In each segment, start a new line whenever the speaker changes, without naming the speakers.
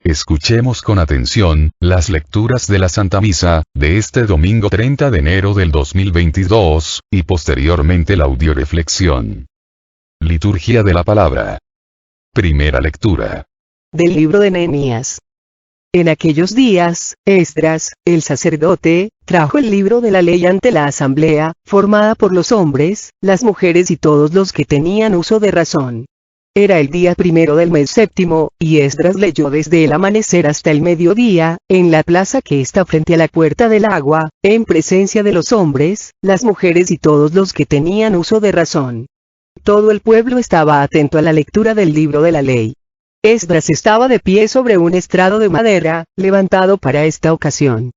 Escuchemos con atención, las lecturas de la Santa Misa, de este domingo 30 de enero del 2022, y posteriormente la audioreflexión. Liturgia de la Palabra. Primera lectura.
Del libro de Nehemías. En aquellos días, Esdras, el sacerdote, trajo el libro de la ley ante la asamblea, formada por los hombres, las mujeres y todos los que tenían uso de razón. Era el día primero del mes séptimo, y Esdras leyó desde el amanecer hasta el mediodía, en la plaza que está frente a la puerta del agua, en presencia de los hombres, las mujeres y todos los que tenían uso de razón. Todo el pueblo estaba atento a la lectura del libro de la ley. Esdras estaba de pie sobre un estrado de madera, levantado para esta ocasión.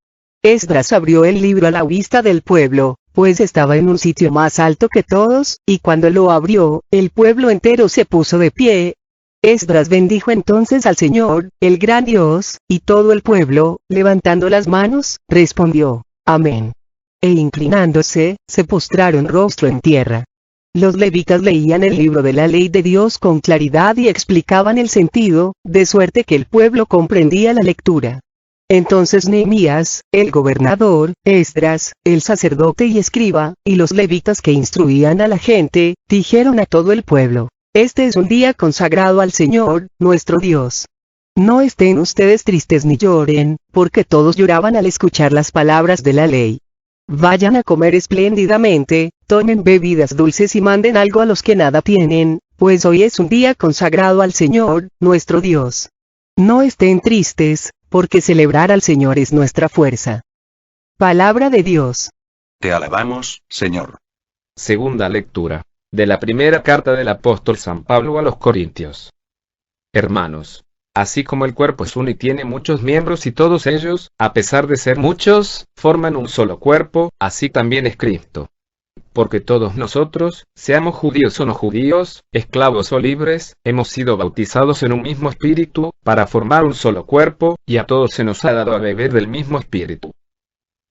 Esdras abrió el libro a la vista del pueblo, pues estaba en un sitio más alto que todos, y cuando lo abrió, el pueblo entero se puso de pie. Esdras bendijo entonces al Señor, el gran Dios, y todo el pueblo, levantando las manos, respondió, Amén. E inclinándose, se postraron rostro en tierra. Los levitas leían el libro de la ley de Dios con claridad y explicaban el sentido, de suerte que el pueblo comprendía la lectura. Entonces Nehemías, el gobernador, Esdras, el sacerdote y escriba, y los levitas que instruían a la gente, dijeron a todo el pueblo, este es un día consagrado al Señor, nuestro Dios. No estén ustedes tristes ni lloren, porque todos lloraban al escuchar las palabras de la ley. Vayan a comer espléndidamente, tomen bebidas dulces y manden algo a los que nada tienen, pues hoy es un día consagrado al Señor, nuestro Dios. No estén tristes, porque celebrar al Señor es nuestra fuerza. Palabra de Dios.
Te alabamos, Señor.
Segunda lectura. De la primera carta del apóstol San Pablo a los Corintios. Hermanos, así como el cuerpo es uno y tiene muchos miembros y todos ellos, a pesar de ser muchos, forman un solo cuerpo, así también es Cristo. Porque todos nosotros, seamos judíos o no judíos, esclavos o libres, hemos sido bautizados en un mismo espíritu, para formar un solo cuerpo, y a todos se nos ha dado a beber del mismo espíritu.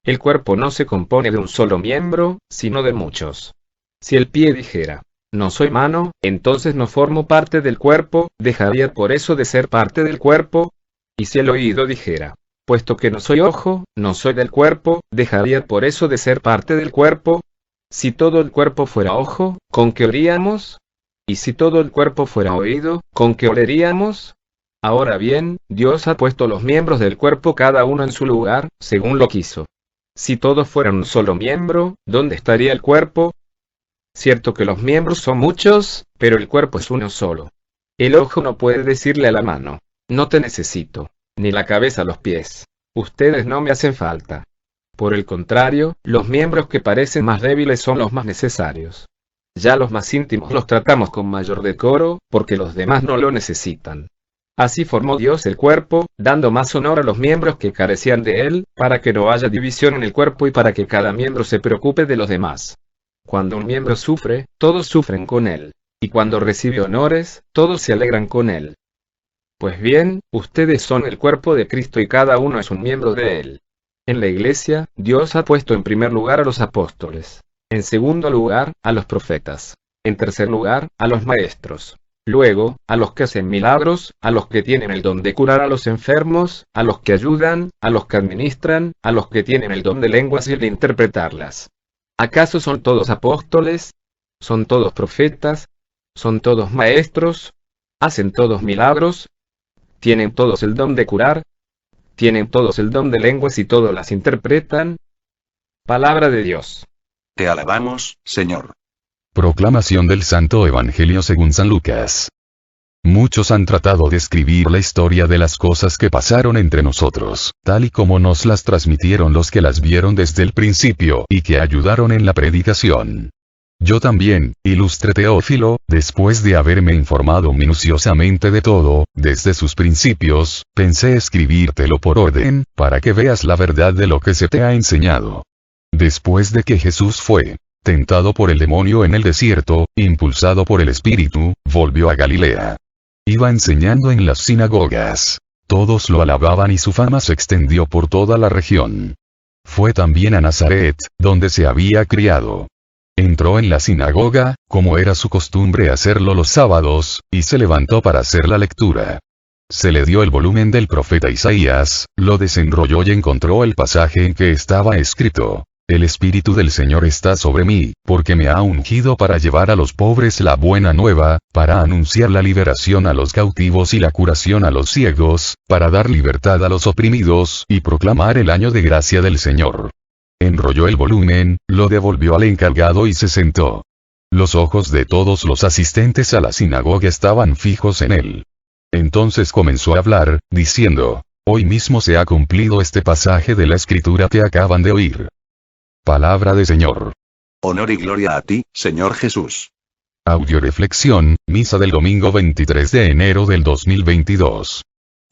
El cuerpo no se compone de un solo miembro, sino de muchos. Si el pie dijera, no soy mano, entonces no formo parte del cuerpo, dejaría por eso de ser parte del cuerpo. Y si el oído dijera, puesto que no soy ojo, no soy del cuerpo, dejaría por eso de ser parte del cuerpo. Si todo el cuerpo fuera ojo, ¿con qué oiríamos? Y si todo el cuerpo fuera oído, ¿con qué oleríamos? Ahora bien, Dios ha puesto los miembros del cuerpo cada uno en su lugar, según lo quiso. Si todos fueran un solo miembro, ¿dónde estaría el cuerpo? Cierto que los miembros son muchos, pero el cuerpo es uno solo. El ojo no puede decirle a la mano, no te necesito, ni la cabeza a los pies, ustedes no me hacen falta. Por el contrario, los miembros que parecen más débiles son los más necesarios. Ya los más íntimos los tratamos con mayor decoro, porque los demás no lo necesitan. Así formó Dios el cuerpo, dando más honor a los miembros que carecían de él, para que no haya división en el cuerpo y para que cada miembro se preocupe de los demás. Cuando un miembro sufre, todos sufren con él. Y cuando recibe honores, todos se alegran con él. Pues bien, ustedes son el cuerpo de Cristo y cada uno es un miembro de él. En la Iglesia, Dios ha puesto en primer lugar a los apóstoles. En segundo lugar, a los profetas. En tercer lugar, a los maestros. Luego, a los que hacen milagros, a los que tienen el don de curar a los enfermos, a los que ayudan, a los que administran, a los que tienen el don de lenguas y el de interpretarlas. ¿Acaso son todos apóstoles? ¿Son todos profetas? ¿Son todos maestros? ¿Hacen todos milagros? ¿Tienen todos el don de curar? ¿Tienen todos el don de lenguas y todos las interpretan? Palabra de Dios.
Te alabamos, Señor.
Proclamación del Santo Evangelio según San Lucas. Muchos han tratado de escribir la historia de las cosas que pasaron entre nosotros, tal y como nos las transmitieron los que las vieron desde el principio y que ayudaron en la predicación. Yo también, ilustre Teófilo, después de haberme informado minuciosamente de todo, desde sus principios, pensé escribírtelo por orden, para que veas la verdad de lo que se te ha enseñado. Después de que Jesús fue tentado por el demonio en el desierto, impulsado por el Espíritu, volvió a Galilea. Iba enseñando en las sinagogas. Todos lo alababan y su fama se extendió por toda la región. Fue también a Nazaret, donde se había criado. Entró en la sinagoga, como era su costumbre hacerlo los sábados, y se levantó para hacer la lectura. Se le dio el volumen del profeta Isaías, lo desenrolló y encontró el pasaje en que estaba escrito: El Espíritu del Señor está sobre mí, porque me ha ungido para llevar a los pobres la buena nueva, para anunciar la liberación a los cautivos y la curación a los ciegos, para dar libertad a los oprimidos y proclamar el año de gracia del Señor. Enrolló el volumen, lo devolvió al encargado y se sentó. Los ojos de todos los asistentes a la sinagoga estaban fijos en él. Entonces comenzó a hablar, diciendo: Hoy mismo se ha cumplido este pasaje de la Escritura que acaban de oír. Palabra del Señor.
Honor y gloria a ti, Señor Jesús.
Audioreflexión, misa del domingo 23 de enero del 2022.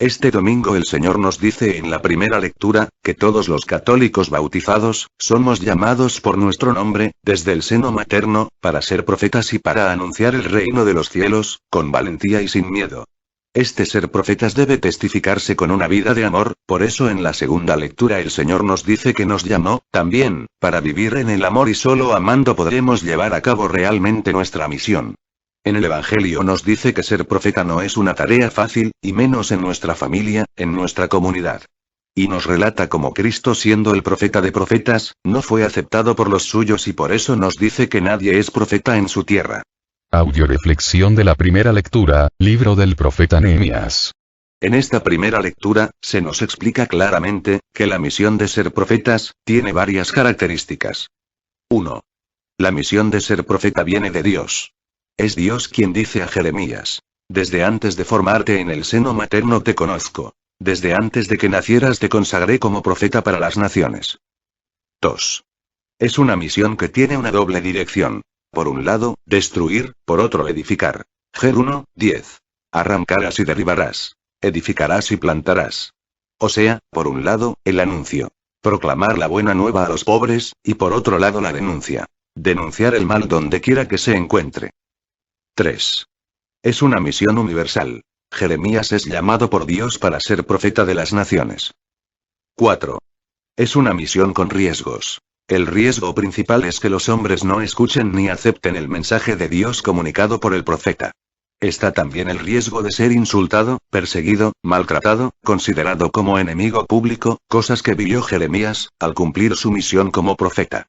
Este domingo el Señor nos dice en la primera lectura, que todos los católicos bautizados, somos llamados por nuestro nombre, desde el seno materno, para ser profetas y para anunciar el reino de los cielos, con valentía y sin miedo. Este ser profetas debe testificarse con una vida de amor, por eso en la segunda lectura el Señor nos dice que nos llamó, también, para vivir en el amor y solo amando podremos llevar a cabo realmente nuestra misión. En el Evangelio nos dice que ser profeta no es una tarea fácil, y menos en nuestra familia, en nuestra comunidad. Y nos relata cómo Cristo, siendo el profeta de profetas, no fue aceptado por los suyos y por eso nos dice que nadie es profeta en su tierra.
Audioreflexión de la primera lectura, libro del profeta Nehemías.
En esta primera lectura, se nos explica claramente, que la misión de ser profetas, tiene varias características. 1. La misión de ser profeta viene de Dios. Es Dios quien dice a Jeremías: Desde antes de formarte en el seno materno te conozco. Desde antes de que nacieras te consagré como profeta para las naciones. 2. Es una misión que tiene una doble dirección. Por un lado, destruir, por otro edificar. Jer 1:10. Arrancarás y derribarás. Edificarás y plantarás. O sea, por un lado, el anuncio. Proclamar la buena nueva a los pobres, y por otro lado la denuncia. Denunciar el mal donde quiera que se encuentre. 3. Es una misión universal. Jeremías es llamado por Dios para ser profeta de las naciones. 4. Es una misión con riesgos. El riesgo principal es que los hombres no escuchen ni acepten el mensaje de Dios comunicado por el profeta. Está también el riesgo de ser insultado, perseguido, maltratado, considerado como enemigo público, cosas que vivió Jeremías, al cumplir su misión como profeta.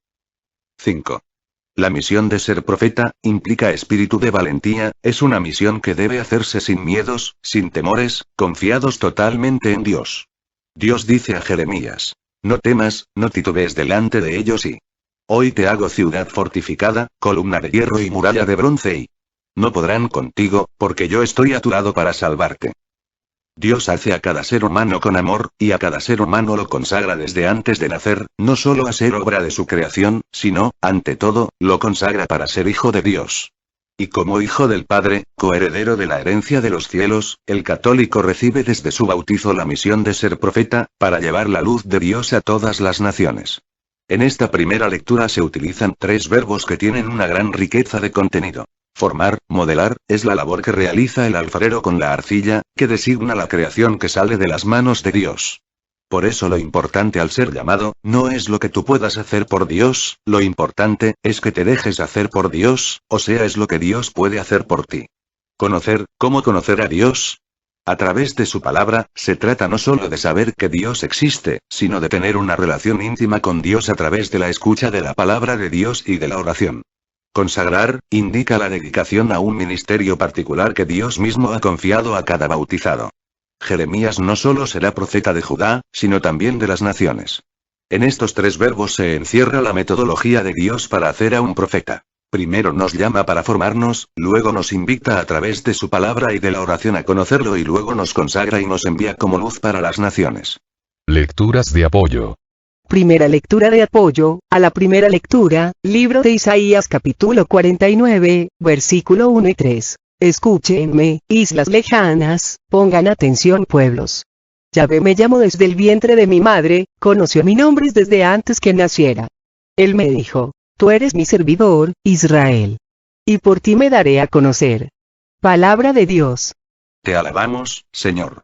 5. La misión de ser profeta, implica espíritu de valentía, es una misión que debe hacerse sin miedos, sin temores, confiados totalmente en Dios. Dios dice a Jeremías: No temas, no titubees delante de ellos y hoy te hago ciudad fortificada, columna de hierro y muralla de bronce y no podrán contigo, porque yo estoy a tu lado para salvarte. Dios hace a cada ser humano con amor, y a cada ser humano lo consagra desde antes de nacer, no solo a ser obra de su creación, sino, ante todo, lo consagra para ser hijo de Dios. Y como hijo del Padre, coheredero de la herencia de los cielos, el católico recibe desde su bautizo la misión de ser profeta, para llevar la luz de Dios a todas las naciones. En esta primera lectura se utilizan 3 verbos que tienen una gran riqueza de contenido. Formar, modelar, es la labor que realiza el alfarero con la arcilla, que designa la creación que sale de las manos de Dios. Por eso lo importante al ser llamado, no es lo que tú puedas hacer por Dios, lo importante, es que te dejes hacer por Dios, o sea es lo que Dios puede hacer por ti. Conocer, ¿cómo conocer a Dios? A través de su palabra, se trata no solo de saber que Dios existe, sino de tener una relación íntima con Dios a través de la escucha de la palabra de Dios y de la oración. Consagrar, indica la dedicación a un ministerio particular que Dios mismo ha confiado a cada bautizado. Jeremías no solo será profeta de Judá, sino también de las naciones. En estos 3 verbos se encierra la metodología de Dios para hacer a un profeta. Primero nos llama para formarnos, luego nos invita a través de su palabra y de la oración a conocerlo y luego nos consagra y nos envía como luz para las naciones.
Lecturas de apoyo.
Primera lectura de apoyo, a la primera lectura, libro de Isaías capítulo 49, versículo 1 y 3. Escúchenme, islas lejanas, pongan atención pueblos. Yahvé me llamó desde el vientre de mi madre, conoció mi nombre desde antes que naciera. Él me dijo: Tú eres mi servidor, Israel. Y por ti me daré a conocer. Palabra de Dios.
Te alabamos, Señor.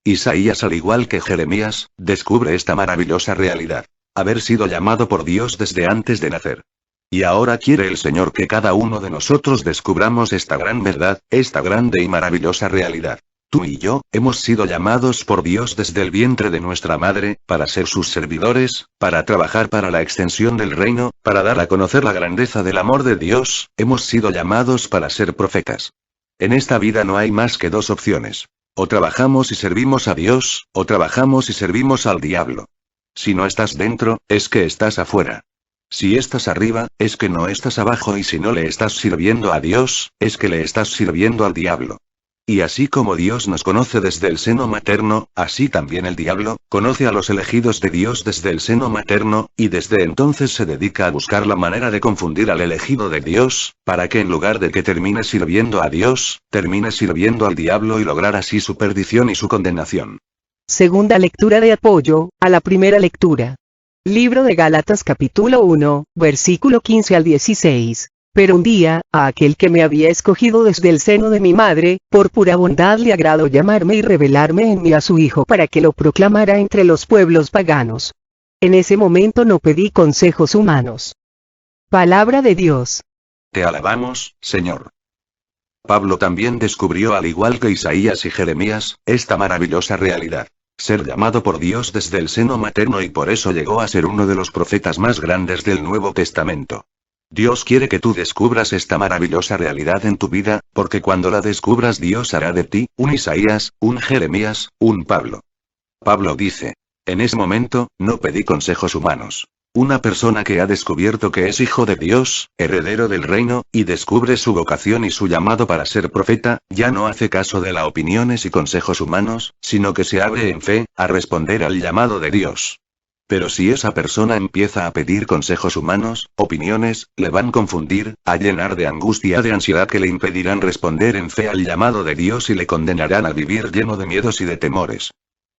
Isaías, al igual que Jeremías, descubre esta maravillosa realidad: haber sido llamado por Dios desde antes de nacer. Y ahora quiere el Señor que cada uno de nosotros descubramos esta gran verdad, esta grande y maravillosa realidad. Tú y yo, hemos sido llamados por Dios desde el vientre de nuestra madre, para ser sus servidores, para trabajar para la extensión del reino, para dar a conocer la grandeza del amor de Dios, hemos sido llamados para ser profetas. En esta vida no hay más que dos opciones. O trabajamos y servimos a Dios, o trabajamos y servimos al diablo. Si no estás dentro, es que estás afuera. Si estás arriba, es que no estás abajo, y si no le estás sirviendo a Dios, es que le estás sirviendo al diablo. Y así como Dios nos conoce desde el seno materno, así también el diablo conoce a los elegidos de Dios desde el seno materno, y desde entonces se dedica a buscar la manera de confundir al elegido de Dios, para que en lugar de que termine sirviendo a Dios, termine sirviendo al diablo y lograr así su perdición y su condenación.
Segunda lectura de apoyo a la primera lectura. Libro de Gálatas capítulo 1, versículo 15 al 16. Pero un día, a aquel que me había escogido desde el seno de mi madre, por pura bondad le agradó llamarme y revelarme en mí a su Hijo para que lo proclamara entre los pueblos paganos. En ese momento no pedí consejos humanos. Palabra de Dios.
Te alabamos, Señor. Pablo también descubrió, al igual que Isaías y Jeremías, esta maravillosa realidad. Ser llamado por Dios desde el seno materno, y por eso llegó a ser uno de los profetas más grandes del Nuevo Testamento. Dios quiere que tú descubras esta maravillosa realidad en tu vida, porque cuando la descubras Dios hará de ti, un Isaías, un Jeremías, un Pablo. Pablo dice: en ese momento, no pedí consejos humanos. Una persona que ha descubierto que es hijo de Dios, heredero del reino, y descubre su vocación y su llamado para ser profeta, ya no hace caso de las opiniones y consejos humanos, sino que se abre en fe, a responder al llamado de Dios. Pero si esa persona empieza a pedir consejos humanos, opiniones, le van a confundir, a llenar de angustia, de ansiedad, que le impedirán responder en fe al llamado de Dios y le condenarán a vivir lleno de miedos y de temores.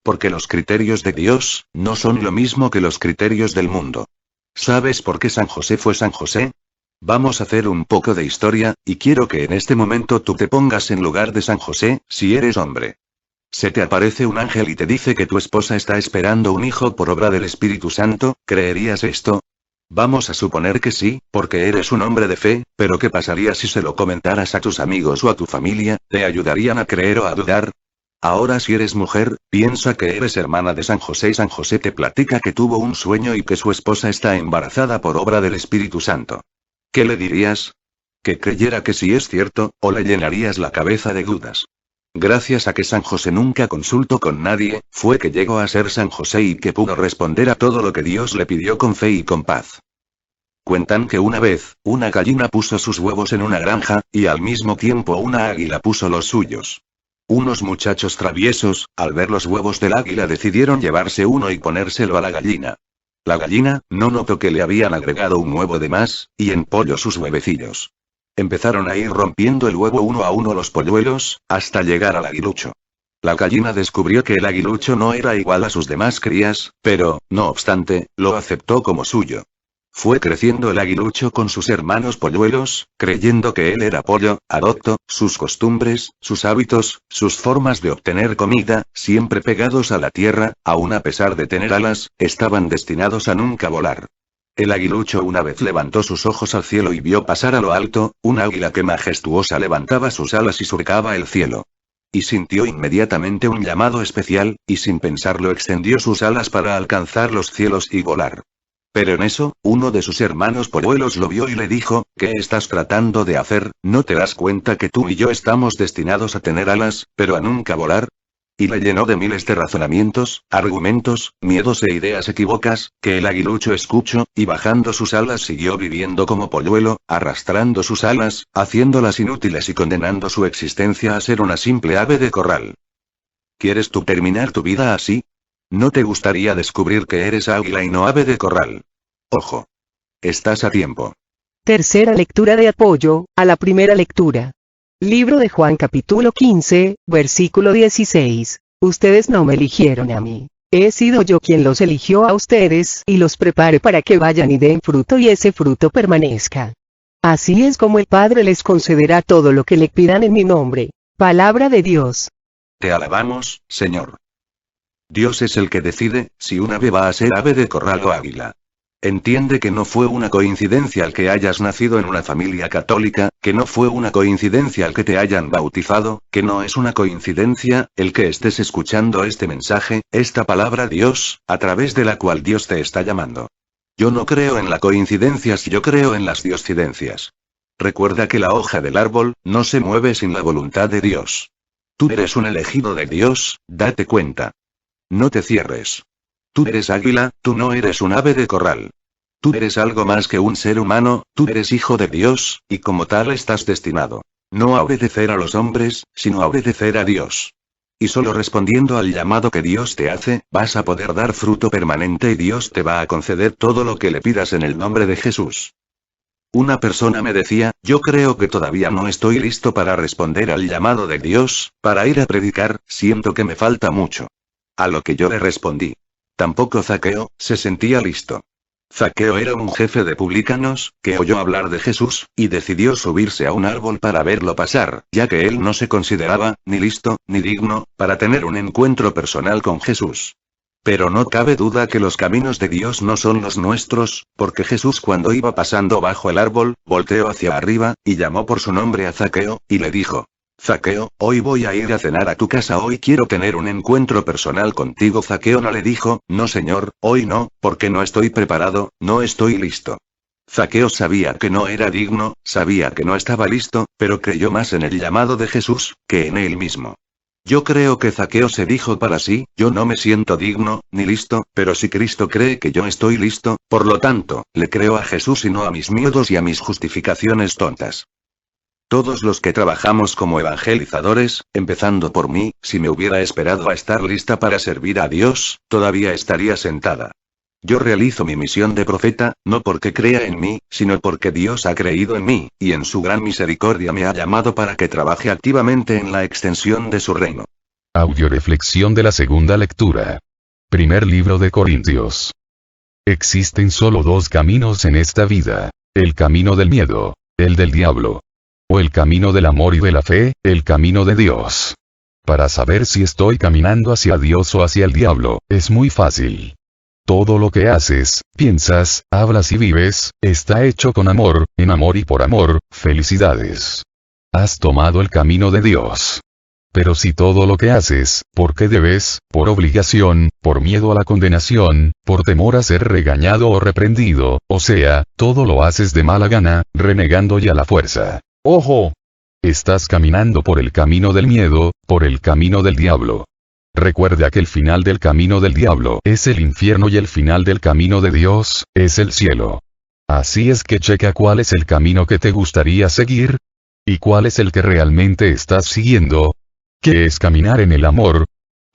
Porque los criterios de Dios no son lo mismo que los criterios del mundo. ¿Sabes por qué San José fue San José? Vamos a hacer un poco de historia, y quiero que en este momento tú te pongas en lugar de San José, si eres hombre. Se te aparece un ángel y te dice que tu esposa está esperando un hijo por obra del Espíritu Santo, ¿creerías esto? Vamos a suponer que sí, porque eres un hombre de fe, pero ¿qué pasaría si se lo comentaras a tus amigos o a tu familia? ¿Te ayudarían a creer o a dudar? Ahora, si eres mujer, piensa que eres hermana de San José y San José te platica que tuvo un sueño y que su esposa está embarazada por obra del Espíritu Santo. ¿Qué le dirías? ¿Que creyera que sí es cierto, o le llenarías la cabeza de dudas? Gracias a que San José nunca consultó con nadie, fue que llegó a ser San José y que pudo responder a todo lo que Dios le pidió con fe y con paz. Cuentan que una vez, una gallina puso sus huevos en una granja, y al mismo tiempo una águila puso los suyos. Unos muchachos traviesos, al ver los huevos del águila, decidieron llevarse uno y ponérselo a la gallina. La gallina no notó que le habían agregado un huevo de más, y empolló sus huevecillos. Empezaron a ir rompiendo el huevo uno a uno los polluelos, hasta llegar al aguilucho. La gallina descubrió que el aguilucho no era igual a sus demás crías, pero, no obstante, lo aceptó como suyo. Fue creciendo el aguilucho con sus hermanos polluelos, creyendo que él era pollo, adoptó, sus costumbres, sus hábitos, sus formas de obtener comida, siempre pegados a la tierra, aun a pesar de tener alas, estaban destinados a nunca volar. El aguilucho una vez levantó sus ojos al cielo y vio pasar a lo alto, un águila que majestuosa levantaba sus alas y surcaba el cielo. Y sintió inmediatamente un llamado especial, y sin pensarlo extendió sus alas para alcanzar los cielos y volar. Pero en eso, uno de sus hermanos polluelos lo vio y le dijo: ¿qué estás tratando de hacer? ¿No te das cuenta que tú y yo estamos destinados a tener alas, pero a nunca volar? Y le llenó de miles de razonamientos, argumentos, miedos e ideas equívocas, que el aguilucho escuchó, y bajando sus alas siguió viviendo como polluelo, arrastrando sus alas, haciéndolas inútiles y condenando su existencia a ser una simple ave de corral. ¿Quieres tú terminar tu vida así? ¿No te gustaría descubrir que eres águila y no ave de corral? Ojo. Estás a tiempo.
Tercera lectura de apoyo a la primera lectura. Libro de Juan capítulo 15, versículo 16. Ustedes no me eligieron a mí. He sido yo quien los eligió a ustedes y los prepare para que vayan y den fruto y ese fruto permanezca. Así es como el Padre les concederá todo lo que le pidan en mi nombre. Palabra de Dios.
Te alabamos, Señor. Dios es el que decide si un ave va a ser ave de corral o águila. Entiende que no fue una coincidencia el que hayas nacido en una familia católica, que no fue una coincidencia el que te hayan bautizado, que no es una coincidencia el que estés escuchando este mensaje, esta palabra Dios, a través de la cual Dios te está llamando. Yo no creo en las coincidencias, yo creo en las dioscidencias. Recuerda que la hoja del árbol no se mueve sin la voluntad de Dios. Tú eres un elegido de Dios, date cuenta. No te cierres. Tú eres águila, tú no eres un ave de corral. Tú eres algo más que un ser humano, tú eres hijo de Dios, y como tal estás destinado. No a obedecer a los hombres, sino a obedecer a Dios. Y solo respondiendo al llamado que Dios te hace, vas a poder dar fruto permanente y Dios te va a conceder todo lo que le pidas en el nombre de Jesús. Una persona me decía, yo creo que todavía no estoy listo para responder al llamado de Dios, para ir a predicar, siento que me falta mucho. A lo que yo le respondí. Tampoco Zaqueo se sentía listo. Zaqueo era un jefe de publicanos, que oyó hablar de Jesús, y decidió subirse a un árbol para verlo pasar, ya que él no se consideraba, ni listo, ni digno, para tener un encuentro personal con Jesús. Pero no cabe duda que los caminos de Dios no son los nuestros, porque Jesús cuando iba pasando bajo el árbol, volteó hacia arriba, y llamó por su nombre a Zaqueo, y le dijo: Zaqueo, hoy voy a ir a cenar a tu casa, hoy quiero tener un encuentro personal contigo. Zaqueo no le dijo, no señor, hoy no, porque no estoy preparado, no estoy listo. Zaqueo sabía que no era digno, sabía que no estaba listo, pero creyó más en el llamado de Jesús, que en él mismo. Yo creo que Zaqueo se dijo para sí, yo no me siento digno, ni listo, pero si Cristo cree que yo estoy listo, por lo tanto, le creo a Jesús y no a mis miedos y a mis justificaciones tontas. Todos los que trabajamos como evangelizadores, empezando por mí, si me hubiera esperado a estar lista para servir a Dios, todavía estaría sentada. Yo realizo mi misión de profeta, no porque crea en mí, sino porque Dios ha creído en mí, y en su gran misericordia me ha llamado para que trabaje activamente en la extensión de su reino.
Audioreflexión de la segunda lectura. Primer libro de Corintios. Existen solo dos caminos en esta vida: el camino del miedo, el del diablo. O el camino del amor y de la fe, el camino de Dios. Para saber si estoy caminando hacia Dios o hacia el diablo, es muy fácil. Todo lo que haces, piensas, hablas y vives, está hecho con amor, en amor y por amor. Felicidades. Has tomado el camino de Dios. Pero si todo lo que haces, porque debes, por obligación, por miedo a la condenación, por temor a ser regañado o reprendido, o sea, todo lo haces de mala gana, renegando y a la fuerza. ¡Ojo! Estás caminando por el camino del miedo, por el camino del diablo. Recuerda que el final del camino del diablo es el infierno y el final del camino de Dios es el cielo. Así es que checa cuál es el camino que te gustaría seguir y cuál es el que realmente estás siguiendo. ¿Qué es caminar en el amor?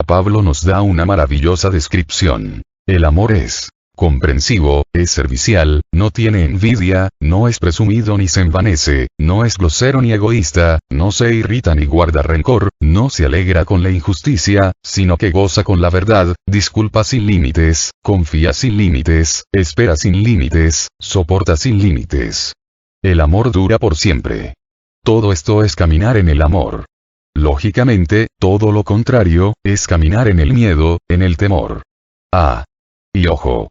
Pablo nos da una maravillosa descripción. El amor es comprensivo, es servicial, no tiene envidia, no es presumido ni se envanece, no es grosero ni egoísta, no se irrita ni guarda rencor, no se alegra con la injusticia, sino que goza con la verdad, disculpa sin límites, confía sin límites, espera sin límites, soporta sin límites. El amor dura por siempre. Todo esto es caminar en el amor. Lógicamente, todo lo contrario, es caminar en el miedo, en el temor. Y ojo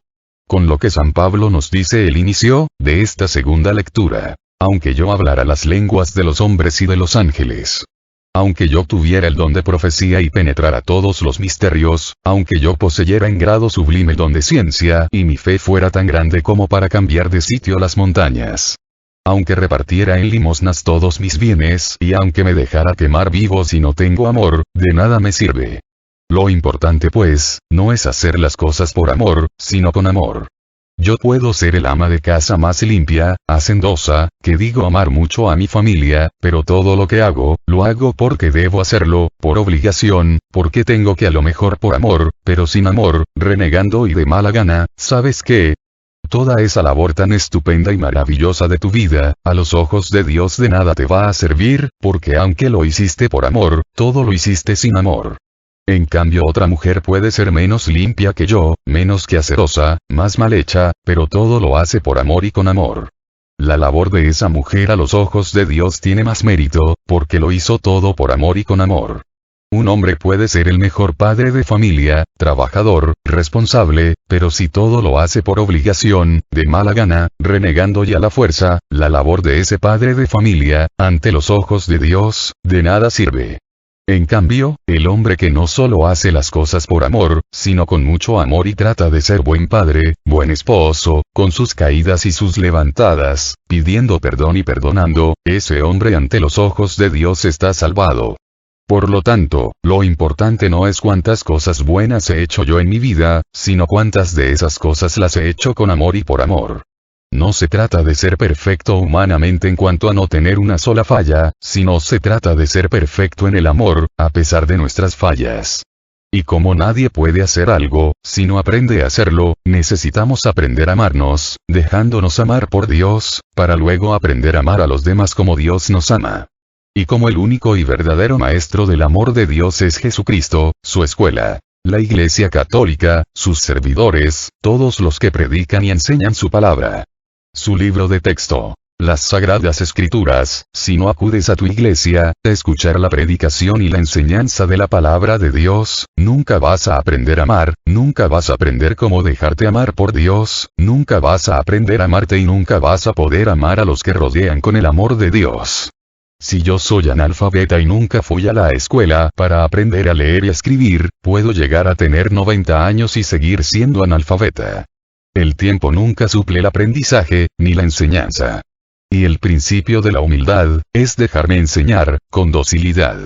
con lo que San Pablo nos dice el inicio de esta segunda lectura. Aunque yo hablara las lenguas de los hombres y de los ángeles. Aunque yo tuviera el don de profecía y penetrara todos los misterios, aunque yo poseyera en grado sublime don de ciencia y mi fe fuera tan grande como para cambiar de sitio las montañas. Aunque repartiera en limosnas todos mis bienes y aunque me dejara quemar vivo si no tengo amor, de nada me sirve. Lo importante pues, no es hacer las cosas por amor, sino con amor. Yo puedo ser el ama de casa más limpia, hacendosa, que digo amar mucho a mi familia, pero todo lo que hago, lo hago porque debo hacerlo, por obligación, porque tengo que a lo mejor por amor, pero sin amor, renegando y de mala gana. ¿Sabes qué? Toda esa labor tan estupenda y maravillosa de tu vida, a los ojos de Dios de nada te va a servir, porque aunque lo hiciste por amor, todo lo hiciste sin amor. En cambio otra mujer puede ser menos limpia que yo, menos quehacerosa, más mal hecha, pero todo lo hace por amor y con amor. La labor de esa mujer a los ojos de Dios tiene más mérito, porque lo hizo todo por amor y con amor. Un hombre puede ser el mejor padre de familia, trabajador, responsable, pero si todo lo hace por obligación, de mala gana, renegando y a la fuerza, la labor de ese padre de familia, ante los ojos de Dios, de nada sirve. En cambio, el hombre que no solo hace las cosas por amor, sino con mucho amor y trata de ser buen padre, buen esposo, con sus caídas y sus levantadas, pidiendo perdón y perdonando, ese hombre ante los ojos de Dios está salvado. Por lo tanto, lo importante no es cuántas cosas buenas he hecho yo en mi vida, sino cuántas de esas cosas las he hecho con amor y por amor. No se trata de ser perfecto humanamente en cuanto a no tener una sola falla, sino se trata de ser perfecto en el amor, a pesar de nuestras fallas. Y como nadie puede hacer algo, si no aprende a hacerlo, necesitamos aprender a amarnos, dejándonos amar por Dios, para luego aprender a amar a los demás como Dios nos ama. Y como el único y verdadero maestro del amor de Dios es Jesucristo, su escuela, la Iglesia Católica, sus servidores, todos los que predican y enseñan su palabra. Su libro de texto. Las Sagradas Escrituras, si no acudes a tu iglesia, a escuchar la predicación y la enseñanza de la palabra de Dios, nunca vas a aprender a amar, nunca vas a aprender cómo dejarte amar por Dios, nunca vas a aprender a amarte y nunca vas a poder amar a los que rodean con el amor de Dios. Si yo soy analfabeta y nunca fui a la escuela para aprender a leer y a escribir, puedo llegar a tener 90 años y seguir siendo analfabeta. El tiempo nunca suple el aprendizaje, ni la enseñanza. Y el principio de la humildad, es dejarme enseñar, con docilidad.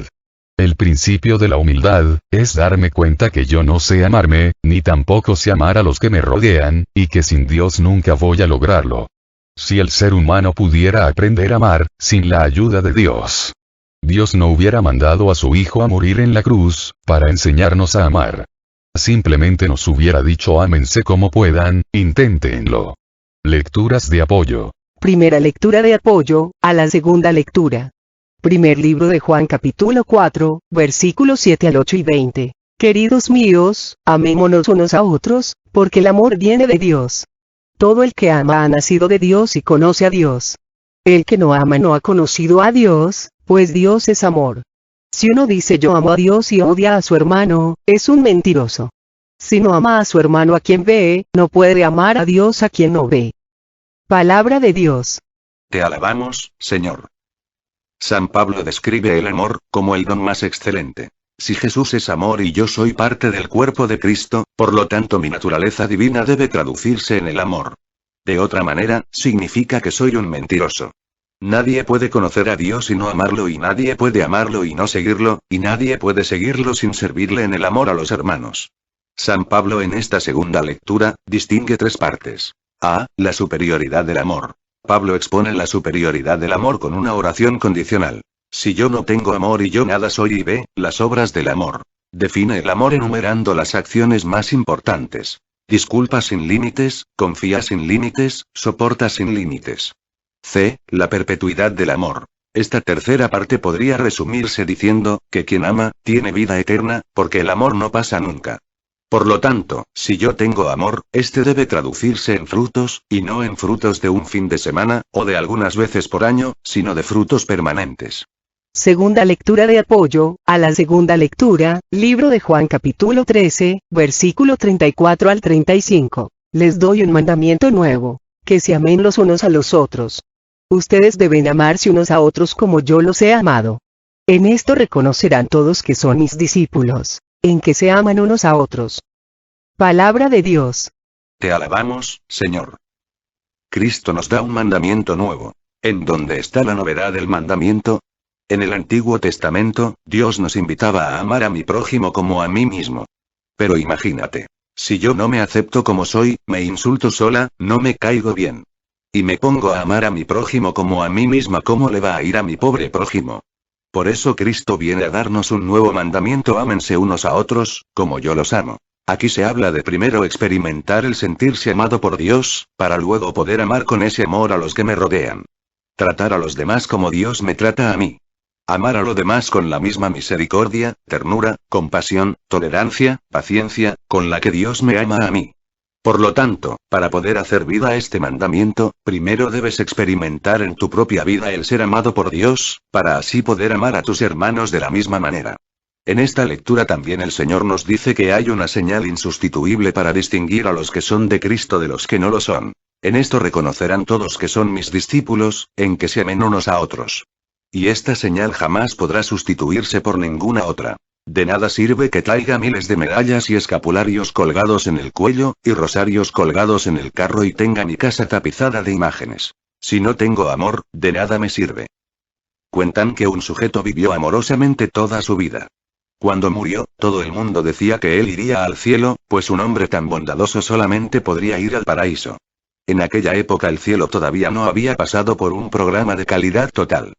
El principio de la humildad, es darme cuenta que yo no sé amarme, ni tampoco sé amar a los que me rodean, y que sin Dios nunca voy a lograrlo. Si el ser humano pudiera aprender a amar, sin la ayuda de Dios, Dios no hubiera mandado a su Hijo a morir en la cruz, para enseñarnos a amar. Simplemente nos hubiera dicho ámense como puedan, inténtenlo. Lecturas de apoyo.
Primera lectura de apoyo, a la segunda lectura. Primer libro de Juan capítulo 4, versículos 7 al 8 y 20. Queridos míos, amémonos unos a otros, porque el amor viene de Dios. Todo el que ama ha nacido de Dios y conoce a Dios. El que no ama no ha conocido a Dios, pues Dios es amor. Si uno dice yo amo a Dios y odia a su hermano, es un mentiroso. Si no ama a su hermano a quien ve, no puede amar a Dios a quien no ve. Palabra de Dios.
Te alabamos, Señor. San Pablo describe el amor como el don más excelente. Si Jesús es amor y yo soy parte del cuerpo de Cristo, por lo tanto mi naturaleza divina debe traducirse en el amor. De otra manera, significa que soy un mentiroso. Nadie puede conocer a Dios y no amarlo, y nadie puede amarlo y no seguirlo, y nadie puede seguirlo sin servirle en el amor a los hermanos. San Pablo en esta segunda lectura, distingue tres partes. A. La superioridad del amor. Pablo expone la superioridad del amor con una oración condicional. Si yo no tengo amor y yo nada soy, y B. Las obras del amor. Define el amor enumerando las acciones más importantes. Disculpa sin límites, confía sin límites, soporta sin límites. C. La perpetuidad del amor. Esta tercera parte podría resumirse diciendo, que quien ama, tiene vida eterna, porque el amor no pasa nunca. Por lo tanto, si yo tengo amor, este debe traducirse en frutos, y no en frutos de un fin de semana, o de algunas veces por año, sino de frutos permanentes.
Segunda lectura de apoyo, a la segunda lectura, libro de Juan capítulo 13, versículo 34 al 35. Les doy un mandamiento nuevo, que se amen los unos a los otros. Ustedes deben amarse unos a otros como yo los he amado. En esto reconocerán todos que son mis discípulos, en que se aman unos a otros. Palabra de Dios.
Te alabamos, Señor. Cristo nos da un mandamiento nuevo. ¿En dónde está la novedad del mandamiento? En el Antiguo Testamento, Dios nos invitaba a amar a mi prójimo como a mí mismo. Pero imagínate, si yo no me acepto como soy, me insulto sola, no me caigo bien. Y me pongo a amar a mi prójimo como a mí misma, ¿cómo le va a ir a mi pobre prójimo? Por eso Cristo viene a darnos un nuevo mandamiento: ámense unos a otros, como yo los amo. Aquí se habla de primero experimentar el sentirse amado por Dios, para luego poder amar con ese amor a los que me rodean. Tratar a los demás como Dios me trata a mí. Amar a los demás con la misma misericordia, ternura, compasión, tolerancia, paciencia, con la que Dios me ama a mí. Por lo tanto, para poder hacer vida a este mandamiento, primero debes experimentar en tu propia vida el ser amado por Dios, para así poder amar a tus hermanos de la misma manera. En esta lectura también el Señor nos dice que hay una señal insustituible para distinguir a los que son de Cristo de los que no lo son. En esto reconocerán todos que son mis discípulos, en que se amen unos a otros. Y esta señal jamás podrá sustituirse por ninguna otra. De nada sirve que traiga miles de medallas y escapularios colgados en el cuello, y rosarios colgados en el carro y tenga mi casa tapizada de imágenes. Si no tengo amor, de nada me sirve. Cuentan que un sujeto vivió amorosamente toda su vida. Cuando murió, todo el mundo decía que él iría al cielo, pues un hombre tan bondadoso solamente podría ir al paraíso. En aquella época el cielo todavía no había pasado por un programa de calidad total.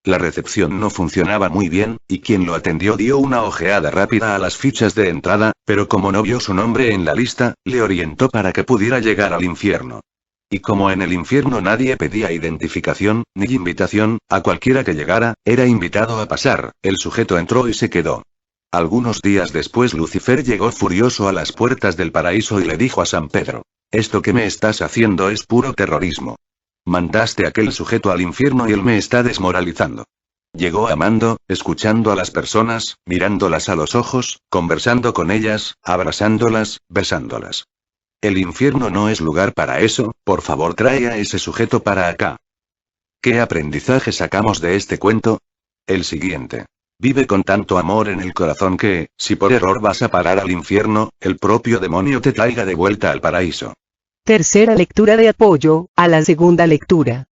La recepción no funcionaba muy bien, y quien lo atendió dio una ojeada rápida a las fichas de entrada, pero como no vio su nombre en la lista, le orientó para que pudiera llegar al infierno. Y como en el infierno nadie pedía identificación, ni invitación, a cualquiera que llegara, era invitado a pasar, el sujeto entró y se quedó. Algunos días después Lucifer llegó furioso a las puertas del paraíso y le dijo a San Pedro: «Esto que me estás haciendo es puro terrorismo. Mandaste a aquel sujeto al infierno y él me está desmoralizando». Llegó amando, escuchando a las personas, mirándolas a los ojos, conversando con ellas, abrazándolas, besándolas. El infierno no es lugar para eso, por favor trae a ese sujeto para acá. ¿Qué aprendizaje sacamos de este cuento? El siguiente. Vive con tanto amor en el corazón que, si por error vas a parar al infierno, el propio demonio te traiga de vuelta al paraíso.
Tercera lectura de apoyo a la segunda lectura.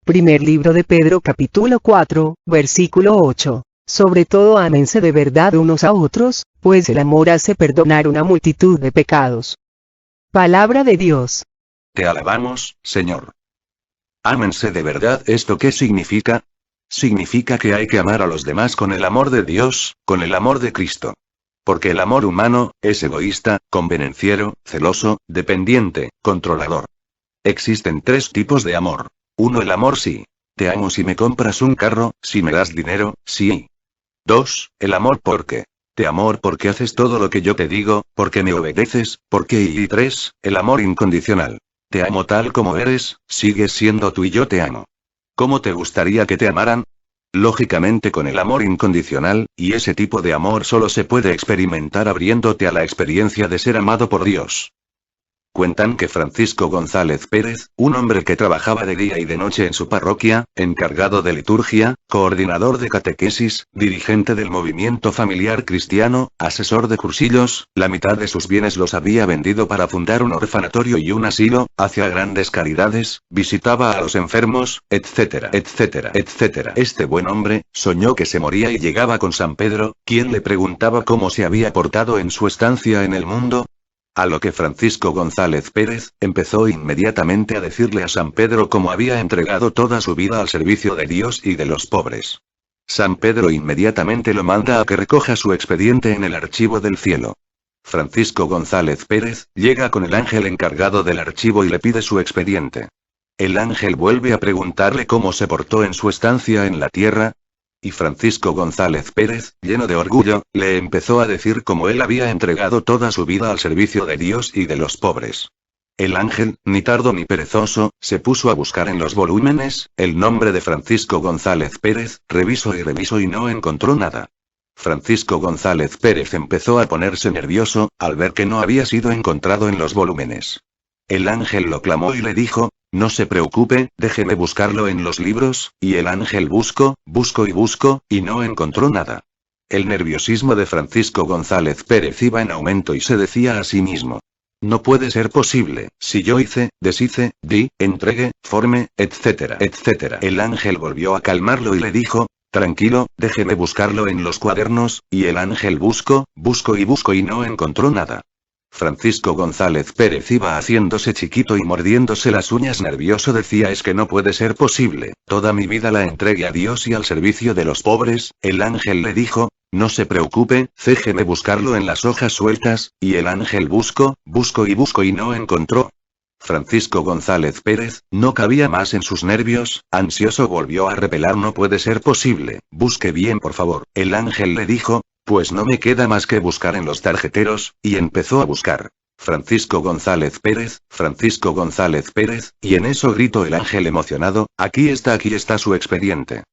Primer libro de Pedro capítulo 4, versículo 8. Sobre todo ámense de verdad unos a otros, pues el amor hace perdonar una multitud de pecados. Palabra de Dios.
Te alabamos, Señor. Ámense de verdad. ¿Esto qué significa? Significa que hay que amar a los demás con el amor de Dios, con el amor de Cristo. Porque el amor humano, es egoísta, convenenciero, celoso, dependiente, controlador. Existen tres tipos de amor. 1. El amor sí. Te amo si me compras un carro, si me das dinero, sí. 2. El amor porque. Te amo porque haces todo lo que yo te digo, porque me obedeces, porque. Y 3. El amor incondicional. Te amo tal como eres, sigues siendo tú y yo te amo. ¿Cómo te gustaría que te amaran? Lógicamente con el amor incondicional, y ese tipo de amor solo se puede experimentar abriéndote a la experiencia de ser amado por Dios. Cuentan que Francisco González Pérez, un hombre que trabajaba de día y de noche en su parroquia, encargado de liturgia, coordinador de catequesis, dirigente del movimiento familiar cristiano, asesor de cursillos, la mitad de sus bienes los había vendido para fundar un orfanatorio y un asilo, hacía grandes caridades, visitaba a los enfermos, etcétera, etcétera, etcétera. Este buen hombre, soñó que se moría y llegaba con San Pedro, quien le preguntaba cómo se había portado en su estancia en el mundo. A lo que Francisco González Pérez, empezó inmediatamente a decirle a San Pedro cómo había entregado toda su vida al servicio de Dios y de los pobres. San Pedro inmediatamente lo manda a que recoja su expediente en el archivo del cielo. Francisco González Pérez, llega con el ángel encargado del archivo y le pide su expediente. El ángel vuelve a preguntarle cómo se portó en su estancia en la tierra. Y Francisco González Pérez, lleno de orgullo, le empezó a decir cómo él había entregado toda su vida al servicio de Dios y de los pobres. El ángel, ni tardo ni perezoso, se puso a buscar en los volúmenes el nombre de Francisco González Pérez, revisó y no encontró nada. Francisco González Pérez empezó a ponerse nervioso, al ver que no había sido encontrado en los volúmenes. El ángel lo clamó y le dijo: «No se preocupe, déjeme buscarlo en los libros», y el ángel buscó, y no encontró nada. El nerviosismo de Francisco González Pérez iba en aumento y se decía a sí mismo: «No puede ser posible, si yo hice, deshice, di, entregué, formé, etcétera, etcétera». El ángel volvió a calmarlo y le dijo: «Tranquilo, déjeme buscarlo en los cuadernos», y el ángel buscó, y no encontró nada. Francisco González Pérez iba haciéndose chiquito y mordiéndose las uñas nervioso, decía: «Es que no puede ser posible, toda mi vida la entregué a Dios y al servicio de los pobres». El ángel le dijo: «No se preocupe, déjeme buscarlo en las hojas sueltas», y el ángel buscó, y no encontró. Francisco González Pérez, no cabía más en sus nervios, ansioso volvió a repelar: «No puede ser posible, busque bien por favor». El ángel le dijo: «Pues no me queda más que buscar en los tarjeteros», y empezó a buscar. Francisco González Pérez, y en eso gritó el ángel emocionado: aquí está su expediente».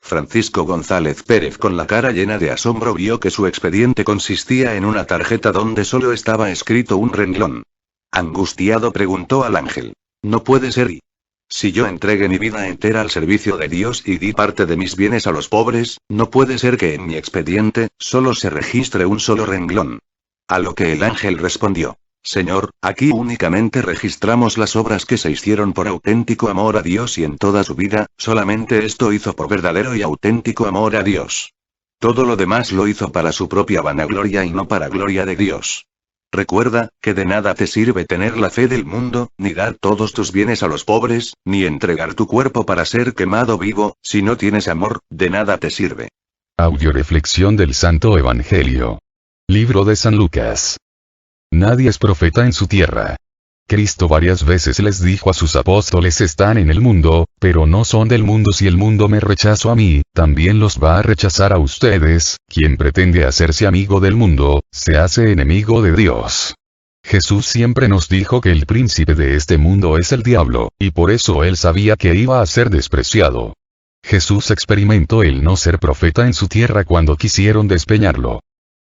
Francisco González Pérez, con la cara llena de asombro, vio que su expediente consistía en una tarjeta donde solo estaba escrito un renglón. Angustiado preguntó al ángel: «No puede ser, y si yo entregué mi vida entera al servicio de Dios y di parte de mis bienes a los pobres, no puede ser que en mi expediente solo se registre un solo renglón». A lo que el ángel respondió: «Señor, aquí únicamente registramos las obras que se hicieron por auténtico amor a Dios y en toda su vida, solamente esto hizo por verdadero y auténtico amor a Dios. Todo lo demás lo hizo para su propia vanagloria y no para gloria de Dios. Recuerda, que de nada te sirve tener la fe del mundo, ni dar todos tus bienes a los pobres, ni entregar tu cuerpo para ser quemado vivo, si no tienes amor, de nada te sirve».
Audioreflexión del Santo Evangelio. Libro de San Lucas. Nadie es profeta en su tierra. Cristo varias veces les dijo a sus apóstoles: están en el mundo, pero no son del mundo. Si el mundo me rechazó a mí, también los va a rechazar a ustedes. Quien pretende hacerse amigo del mundo, se hace enemigo de Dios. Jesús siempre nos dijo que el príncipe de este mundo es el diablo, y por eso él sabía que iba a ser despreciado. Jesús experimentó el no ser profeta en su tierra cuando quisieron despeñarlo.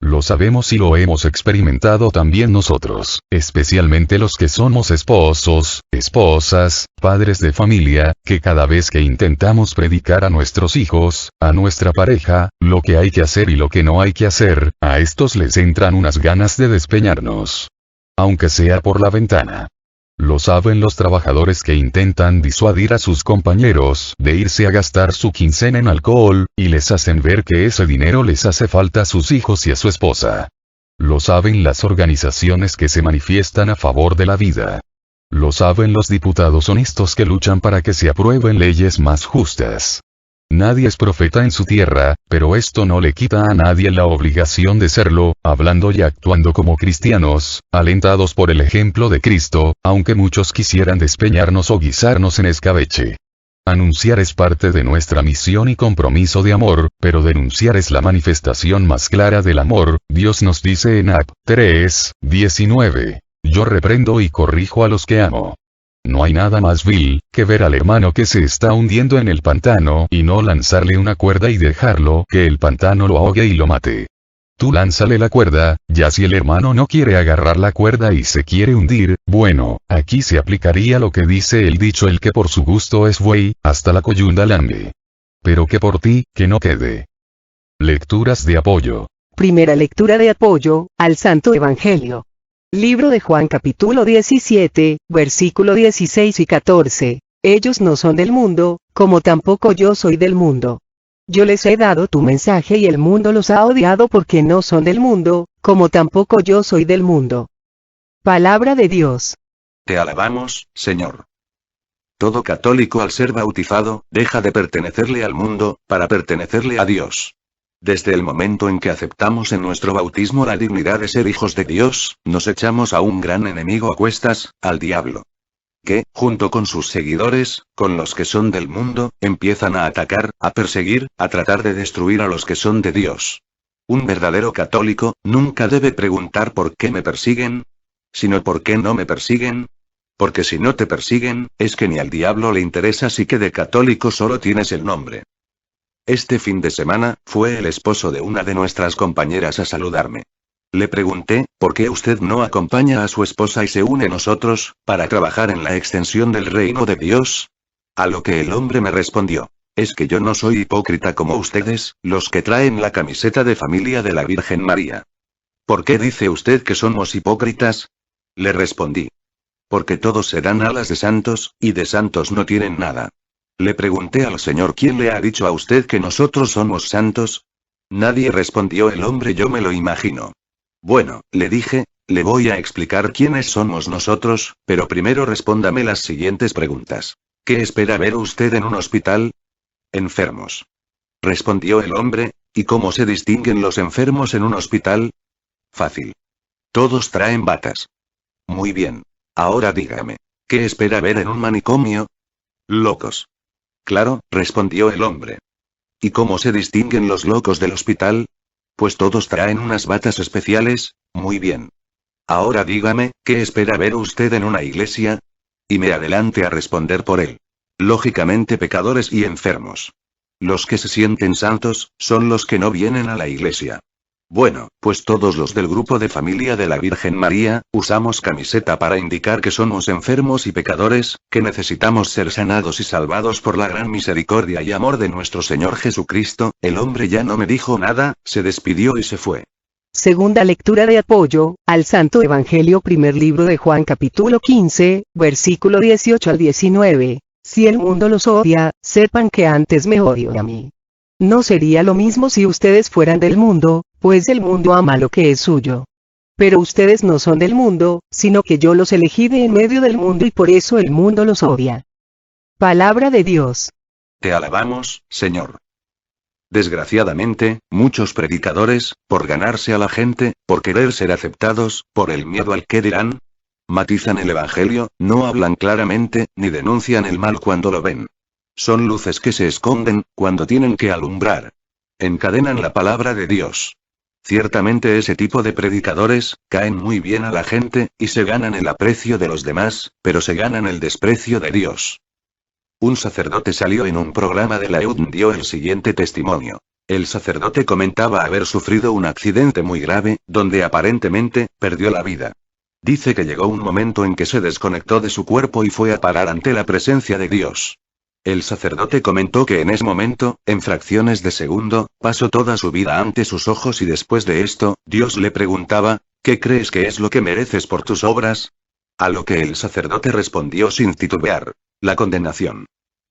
Lo sabemos y lo hemos experimentado también nosotros, especialmente los que somos esposos, esposas, padres de familia, que cada vez que intentamos predicar a nuestros hijos, a nuestra pareja, lo que hay que hacer y lo que no hay que hacer, a estos les entran unas ganas de despeñarnos. Aunque sea por la ventana. Lo saben los trabajadores que intentan disuadir a sus compañeros de irse a gastar su quincena en alcohol, y les hacen ver que ese dinero les hace falta a sus hijos y a su esposa. Lo saben las organizaciones que se manifiestan a favor de la vida. Lo saben los diputados honestos que luchan para que se aprueben leyes más justas. Nadie es profeta en su tierra, pero esto no le quita a nadie la obligación de serlo, hablando y actuando como cristianos, alentados por el ejemplo de Cristo, aunque muchos quisieran despeñarnos o guisarnos en escabeche. Anunciar es parte de nuestra misión y compromiso de amor, pero denunciar es la manifestación más clara del amor. Dios nos dice en Act 3:19: yo reprendo y corrijo a los que amo. No hay nada más vil que ver al hermano que se está hundiendo en el pantano y no lanzarle una cuerda y dejarlo que el pantano lo ahogue y lo mate. Tú lánzale la cuerda, ya si el hermano no quiere agarrar la cuerda y se quiere hundir, bueno, aquí se aplicaría lo que dice el dicho: el que por su gusto es buey, hasta la coyunda lambe. Pero que por ti, que no quede. Lecturas de apoyo.
Primera lectura de apoyo al Santo Evangelio. Libro de Juan capítulo 17, versículo 16 y 14. Ellos no son del mundo, como tampoco yo soy del mundo. Yo les he dado tu mensaje y el mundo los ha odiado porque no son del mundo, como tampoco yo soy del mundo. Palabra de Dios.
Te alabamos, Señor. Todo católico al ser bautizado, deja de pertenecerle al mundo, para pertenecerle a Dios. Desde el momento en que aceptamos en nuestro bautismo la dignidad de ser hijos de Dios, nos echamos a un gran enemigo a cuestas, al diablo. Que, junto con sus seguidores, con los que son del mundo, empiezan a atacar, a perseguir, a tratar de destruir a los que son de Dios. Un verdadero católico, nunca debe preguntar por qué me persiguen, sino por qué no me persiguen. Porque si no te persiguen, es que ni al diablo le interesa, si que de católico solo tienes el nombre. Este fin de semana, fue el esposo de una de nuestras compañeras a saludarme. Le pregunté, ¿por qué usted no acompaña a su esposa y se une a nosotros, para trabajar en la extensión del reino de Dios? A lo que el hombre me respondió: es que yo no soy hipócrita como ustedes, los que traen la camiseta de familia de la Virgen María. ¿Por qué dice usted que somos hipócritas? Le respondí: porque todos se dan alas de santos, y de santos no tienen nada. Le pregunté al Señor: ¿quién le ha dicho a usted que nosotros somos santos? Nadie, respondió el hombre. Yo me lo imagino. Bueno, le dije, le voy a explicar quiénes somos nosotros, pero primero respóndame las siguientes preguntas. ¿Qué espera ver usted en un hospital? Enfermos. Respondió el hombre. ¿Y cómo se distinguen los enfermos en un hospital? Fácil. Todos traen batas. Muy bien. Ahora dígame, ¿qué espera ver en un manicomio? Locos. Claro, respondió el hombre. ¿Y cómo se distinguen los locos del hospital? Pues todos traen unas batas especiales. Muy bien. Ahora dígame, ¿qué espera ver usted en una iglesia? Y me adelante a responder por él. Lógicamente pecadores y enfermos. Los que se sienten santos, son los que no vienen a la iglesia. Bueno, pues todos los del grupo de familia de la Virgen María, usamos camiseta para indicar que somos enfermos y pecadores, que necesitamos ser sanados y salvados por la gran misericordia y amor de nuestro Señor Jesucristo. El hombre ya no me dijo nada, se despidió y se fue.
Segunda lectura de apoyo al Santo Evangelio, primer libro de Juan, capítulo 15, versículo 18 al 19. Si el mundo los odia, sepan que antes me odió a mí. No sería lo mismo si ustedes fueran del mundo, pues el mundo ama lo que es suyo. Pero ustedes no son del mundo, sino que yo los elegí de en medio del mundo y por eso el mundo los odia. Palabra de Dios.
Te alabamos, Señor. Desgraciadamente, muchos predicadores, por ganarse a la gente, por querer ser aceptados, por el miedo al que dirán, matizan el Evangelio, no hablan claramente, ni denuncian el mal cuando lo ven. Son luces que se esconden, cuando tienen que alumbrar. Encadenan la palabra de Dios. Ciertamente ese tipo de predicadores, caen muy bien a la gente, y se ganan el aprecio de los demás, pero se ganan el desprecio de Dios. Un sacerdote salió en un programa de la EUD, dio el siguiente testimonio. El sacerdote comentaba haber sufrido un accidente muy grave, donde aparentemente, perdió la vida. Dice que llegó un momento en que se desconectó de su cuerpo y fue a parar ante la presencia de Dios. El sacerdote comentó que en ese momento, en fracciones de segundo, pasó toda su vida ante sus ojos y después de esto, Dios le preguntaba, ¿qué crees que es lo que mereces por tus obras? A lo que el sacerdote respondió sin titubear, la condenación.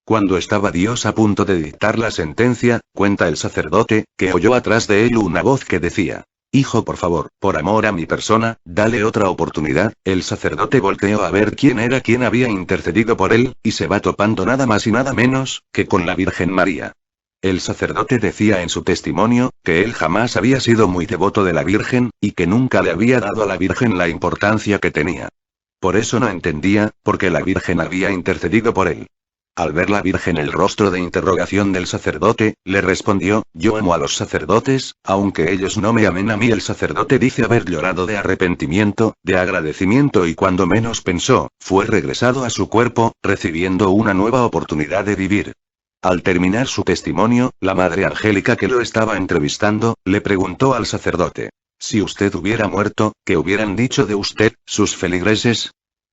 Cuando estaba Dios a punto de dictar la sentencia, cuenta el sacerdote, que oyó atrás de él una voz que decía, Hijo, por favor, por amor a mi persona, dale otra oportunidad. El sacerdote volteó a ver quién era quien había intercedido por él, y se va topando nada más y nada menos, que con la Virgen María. El sacerdote decía en su testimonio, que él jamás había sido muy devoto de la Virgen, y que nunca le había dado a la Virgen la importancia que tenía. Por eso no entendía, por qué la Virgen había intercedido por él. Al ver la Virgen el rostro de interrogación del sacerdote, le respondió, yo amo a los sacerdotes, aunque ellos no me amen a mí. El sacerdote dice haber llorado de arrepentimiento, de agradecimiento y cuando menos pensó, fue regresado a su cuerpo, recibiendo una nueva oportunidad de vivir. Al terminar su testimonio, la Madre Angélica que lo estaba entrevistando, le preguntó al sacerdote, si usted hubiera muerto, ¿qué hubieran dicho de usted, sus feligreses?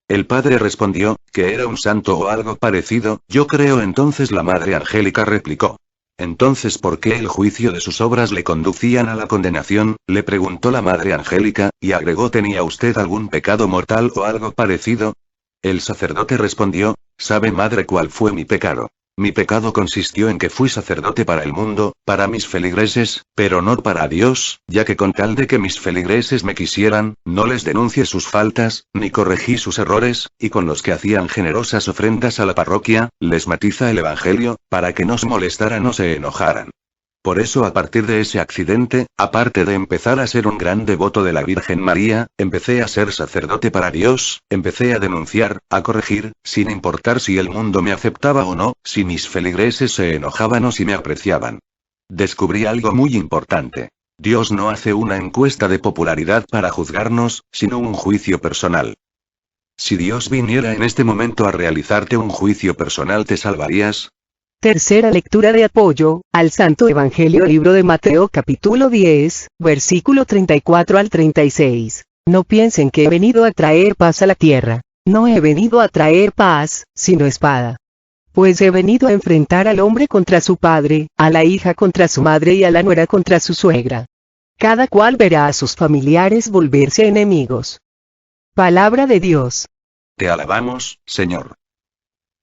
El padre respondió, que era un santo o algo parecido. Yo creo. Entonces la Madre Angélica replicó. Entonces, ¿por qué el juicio de sus obras le conducían a la condenación? Le preguntó la Madre Angélica, y agregó, ¿tenía usted algún pecado mortal o algo parecido? El sacerdote respondió, ¿sabe, madre, cuál fue mi pecado? Mi pecado consistió en que fui sacerdote para el mundo, para mis feligreses, pero no para Dios, ya que con tal de que mis feligreses me quisieran, no les denuncié sus faltas, ni corregí sus errores, y con los que hacían generosas ofrendas a la parroquia, les matiza el Evangelio, para que no se molestaran o se enojaran. Por eso a partir de ese accidente, aparte de empezar a ser un gran devoto de la Virgen María, empecé a ser sacerdote para Dios, empecé a denunciar, a corregir, sin importar si el mundo me aceptaba o no, si mis feligreses se enojaban o si me apreciaban. Descubrí algo muy importante. Dios no hace una encuesta de popularidad para juzgarnos, sino un juicio personal. Si Dios viniera en este momento a realizarte un juicio personal, ¿te salvarías?
Tercera lectura de apoyo al Santo Evangelio, libro de Mateo, capítulo 10, versículo 34 al 36. No piensen que he venido a traer paz a la tierra. No he venido a traer paz, sino espada. Pues he venido a enfrentar al hombre contra su padre, a la hija contra su madre y a la nuera contra su suegra. Cada cual verá a sus familiares volverse enemigos. Palabra de Dios.
Te alabamos, Señor.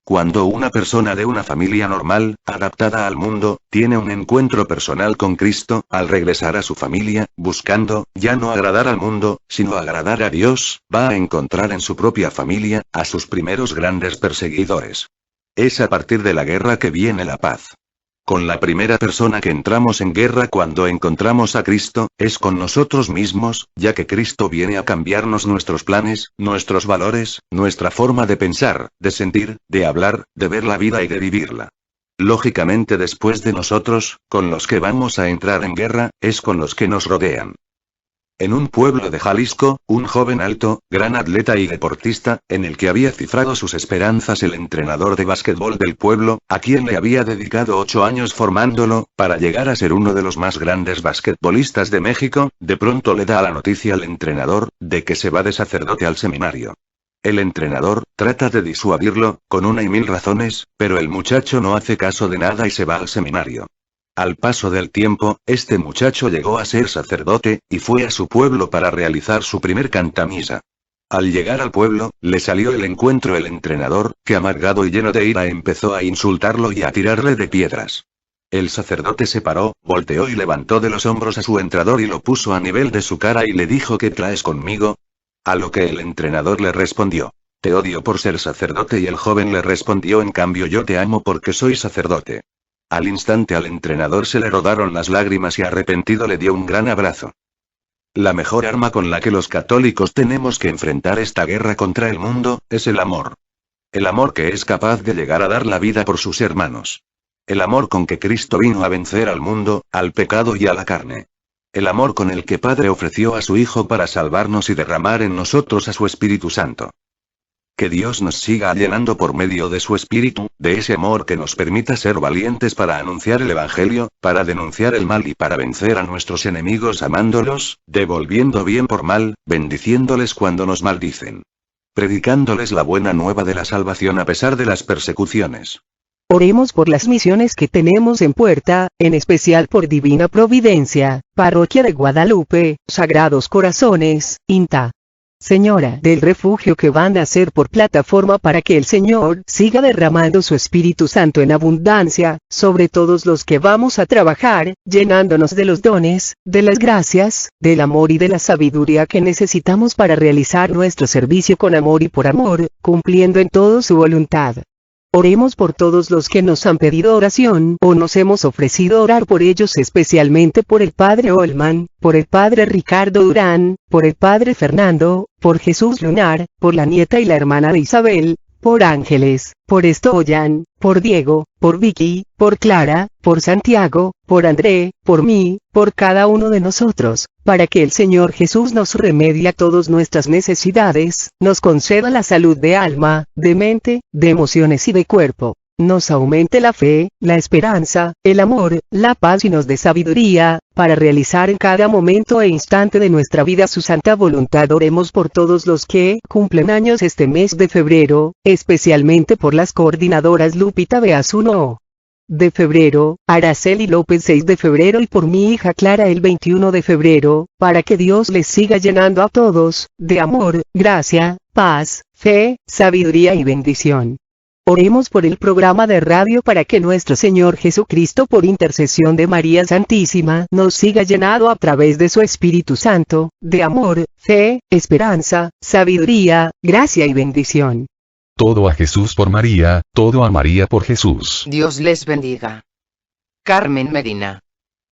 Cuando una persona de una familia normal, adaptada al mundo, tiene un encuentro personal con Cristo, al regresar a su familia, buscando, ya no agradar al mundo, sino agradar a Dios, va a encontrar en su propia familia, a sus primeros grandes perseguidores. Es a partir de la guerra que viene la paz. Con la primera persona que entramos en guerra cuando encontramos a Cristo, es con nosotros mismos, ya que Cristo viene a cambiarnos nuestros planes, nuestros valores, nuestra forma de pensar, de sentir, de hablar, de ver la vida y de vivirla. Lógicamente después de nosotros, con los que vamos a entrar en guerra, es con los que nos rodean. En un pueblo de Jalisco, un joven alto, gran atleta y deportista, en el que había cifrado sus esperanzas el entrenador de básquetbol del pueblo, a quien le había dedicado 8 años formándolo, para llegar a ser uno de los más grandes basquetbolistas de México, de pronto le da la noticia al entrenador, de que se va de sacerdote al seminario. El entrenador trata de disuadirlo, con una y mil razones, pero el muchacho no hace caso de nada y se va al seminario. Al paso del tiempo, este muchacho llegó a ser sacerdote, y fue a su pueblo para realizar su primer cantamisa. Al llegar al pueblo, le salió el encuentro el entrenador, que amargado y lleno de ira empezó a insultarlo y a tirarle de piedras. El sacerdote se paró, volteó y levantó de los hombros a su entrenador y lo puso a nivel de su cara y le dijo: ¿qué traes conmigo? A lo que el entrenador le respondió: te odio por ser sacerdote, y el joven le respondió: en cambio yo te amo porque soy sacerdote. Al instante al entrenador se le rodaron las lágrimas y arrepentido le dio un gran abrazo. La mejor arma con la que los católicos tenemos que enfrentar esta guerra contra el mundo, es el amor. El amor que es capaz de llegar a dar la vida por sus hermanos. El amor con que Cristo vino a vencer al mundo, al pecado y a la carne. El amor con el que Padre ofreció a su Hijo para salvarnos y derramar en nosotros a su Espíritu Santo. Que Dios nos siga llenando por medio de su Espíritu, de ese amor que nos permita ser valientes para anunciar el Evangelio, para denunciar el mal y para vencer a nuestros enemigos amándolos, devolviendo bien por mal, bendiciéndoles cuando nos maldicen. Predicándoles la buena nueva de la salvación a pesar de las persecuciones.
Oremos por las misiones que tenemos en puerta, en especial por Divina Providencia, Parroquia de Guadalupe, Sagrados Corazones, INTA. Señora del Refugio, que van a hacer por plataforma para que el Señor siga derramando su Espíritu Santo en abundancia, sobre todos los que vamos a trabajar, llenándonos de los dones, de las gracias, del amor y de la sabiduría que necesitamos para realizar nuestro servicio con amor y por amor, cumpliendo en todo su voluntad. Oremos por todos los que nos han pedido oración o nos hemos ofrecido orar por ellos, especialmente por el Padre Olman, por el Padre Ricardo Durán, por el Padre Fernando, por Jesús Lunar, por la nieta y la hermana de Isabel, por Ángeles, por Estoyan, por Diego, por Vicky, por Clara, por Santiago, por André, por mí, por cada uno de nosotros, para que el Señor Jesús nos remedie todas nuestras necesidades, nos conceda la salud de alma, de mente, de emociones y de cuerpo. Nos aumente la fe, la esperanza, el amor, la paz y nos dé sabiduría, para realizar en cada momento e instante de nuestra vida su santa voluntad. Oremos por todos los que cumplen años este mes de febrero, especialmente por las coordinadoras Lupita Beas 1 de febrero, Araceli López 6 de febrero y por mi hija Clara el 21 de febrero, para que Dios les siga llenando a todos, de amor, gracia, paz, fe, sabiduría y bendición. Oremos por el programa de radio para que nuestro Señor Jesucristo, por intercesión de María Santísima, nos siga llenando a través de su Espíritu Santo, de amor, fe, esperanza, sabiduría, gracia y bendición.
Todo a Jesús por María, todo a María por Jesús.
Dios les bendiga. Carmen Medina.